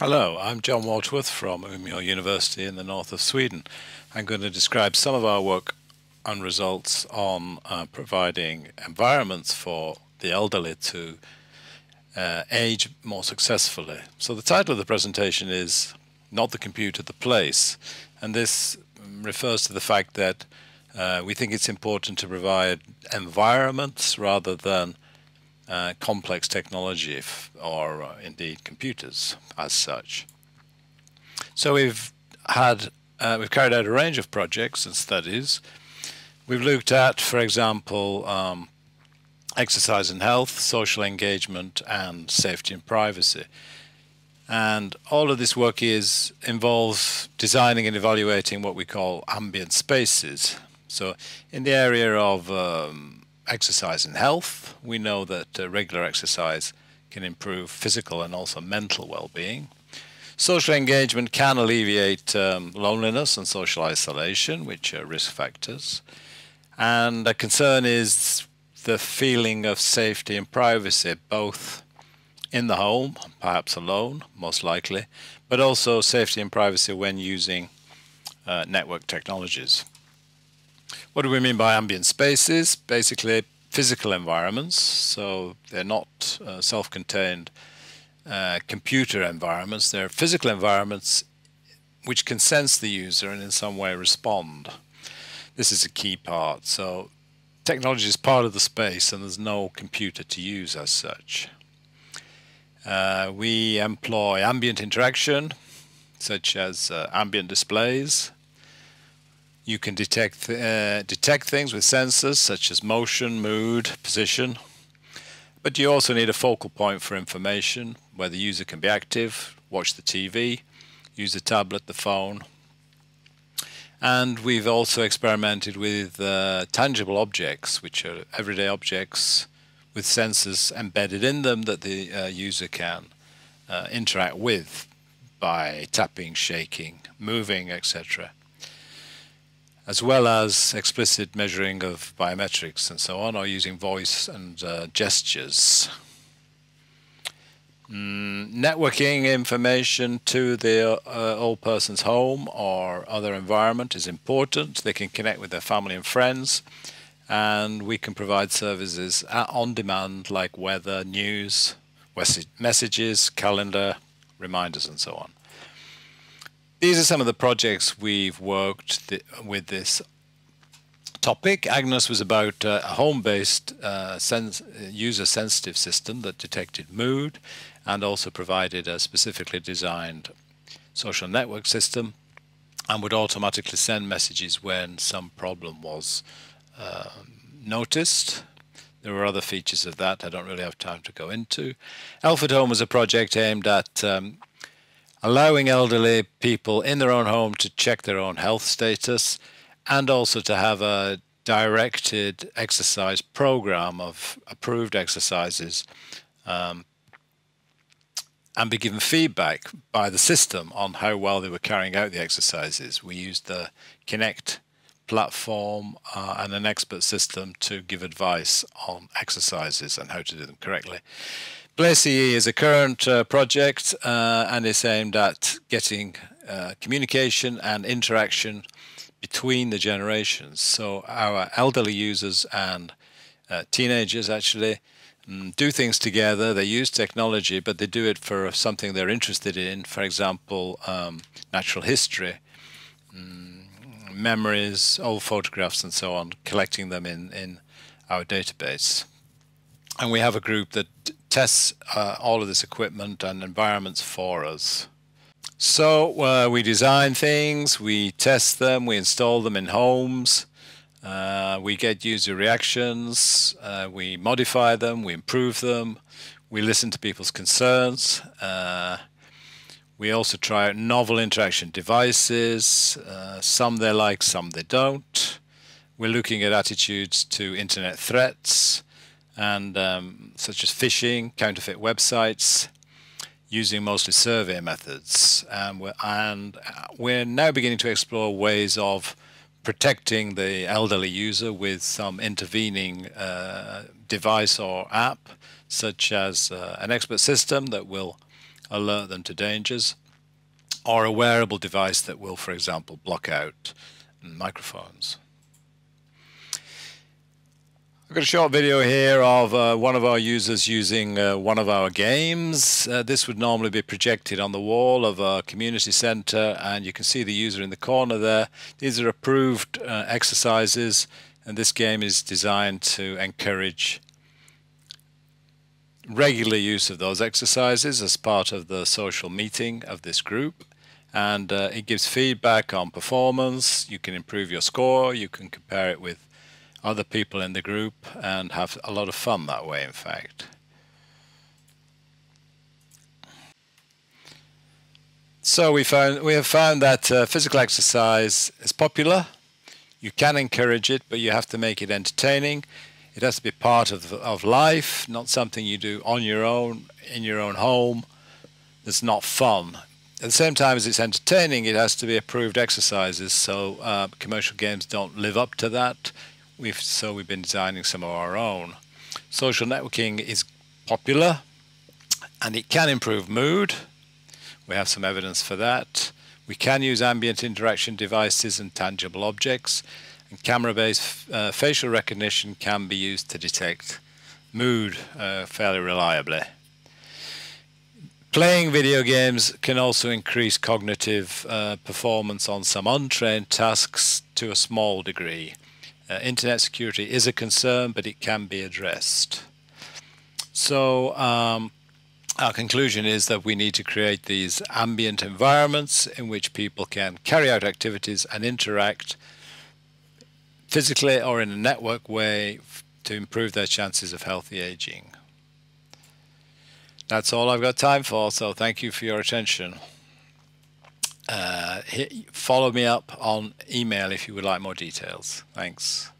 Hello, I'm John Waterworth from Umeå University in the north of Sweden. I'm going to describe some of our work and results on providing environments for the elderly to age more successfully. So the title of the presentation is Not the Computer, the Place, and this refers to the fact that we think it's important to provide environments rather than complex technology or indeed computers as such. So we've carried out a range of projects and studies. We've looked at, for example, exercise and health, social engagement, and safety and privacy. And all of this work involves designing and evaluating what we call ambient spaces. So in the area of exercise and health, we know that regular exercise can improve physical and also mental well-being. Social engagement can alleviate loneliness and social isolation, which are risk factors. And a concern is the feeling of safety and privacy, both in the home, perhaps alone, most likely, but also safety and privacy when using network technologies. What do we mean by ambient spaces? Basically, physical environments, so they're not self-contained computer environments. They're physical environments which can sense the user and in some way respond. This is a key part. So technology is part of the space and there's no computer to use as such. We employ ambient interaction, such as ambient displays. You can detect things with sensors such as motion, mood, position. But you also need a focal point for information where the user can be active, watch the TV, use the tablet, the phone. And we've also experimented with tangible objects, which are everyday objects with sensors embedded in them that the user can interact with by tapping, shaking, moving, etc., as well as explicit measuring of biometrics and so on, or using voice and gestures. Networking information to the old person's home or other environment is important. They can connect with their family and friends, and we can provide services on demand like weather, news, messages, calendar, reminders, and so on. These are some of the projects we've worked with this topic. Agnes was about a home-based user-sensitive system that detected mood and also provided a specifically designed social network system and would automatically send messages when some problem was noticed. There were other features of that I don't really have time to go into. Elf at Home was a project aimed at allowing elderly people in their own home to check their own health status and also to have a directed exercise program of approved exercises and be given feedback by the system on how well they were carrying out the exercises. We used the Connect platform and an expert system to give advice on exercises and how to do them correctly. BFHA is a current project and is aimed at getting communication and interaction between the generations. So our elderly users and teenagers actually do things together. They use technology, but they do it for something they're interested in. For example, natural history, memories, old photographs, and so on, collecting them in our database. And we have a group that tests all of this equipment and environments for us. So we design things, we test them, we install them in homes, we get user reactions, we modify them, we improve them, we listen to people's concerns. We also try out novel interaction devices, some they like, some they don't. We're looking at attitudes to internet threats, and such as phishing, counterfeit websites, using mostly survey methods. And we're now beginning to explore ways of protecting the elderly user with some intervening device or app, such as an expert system that will alert them to dangers, or a wearable device that will, for example, block out microphones. I've got a short video here of one of our users using one of our games. This would normally be projected on the wall of a community center, and you can see the user in the corner there. These are approved exercises, and this game is designed to encourage regular use of those exercises as part of the social meeting of this group. And it gives feedback on performance. You can improve your score, you can compare it with other people in the group and have a lot of fun that way, in fact. So we have found that physical exercise is popular. You can encourage it, but you have to make it entertaining. It has to be part of life, not something you do on your own, in your own home. That's not fun. At the same time as it's entertaining, it has to be approved exercises, so commercial games don't live up to that. So we've been designing some of our own. Social networking is popular, and it can improve mood. We have some evidence for that. We can use ambient interaction devices and tangible objects, and camera-based facial recognition can be used to detect mood fairly reliably. Playing video games can also increase cognitive performance on some untrained tasks to a small degree. Internet security is a concern, but it can be addressed. So our conclusion is that we need to create these ambient environments in which people can carry out activities and interact physically or in a network way to improve their chances of healthy aging. That's all I've got time for, so thank you for your attention. Follow me up on email if you would like more details. Thanks.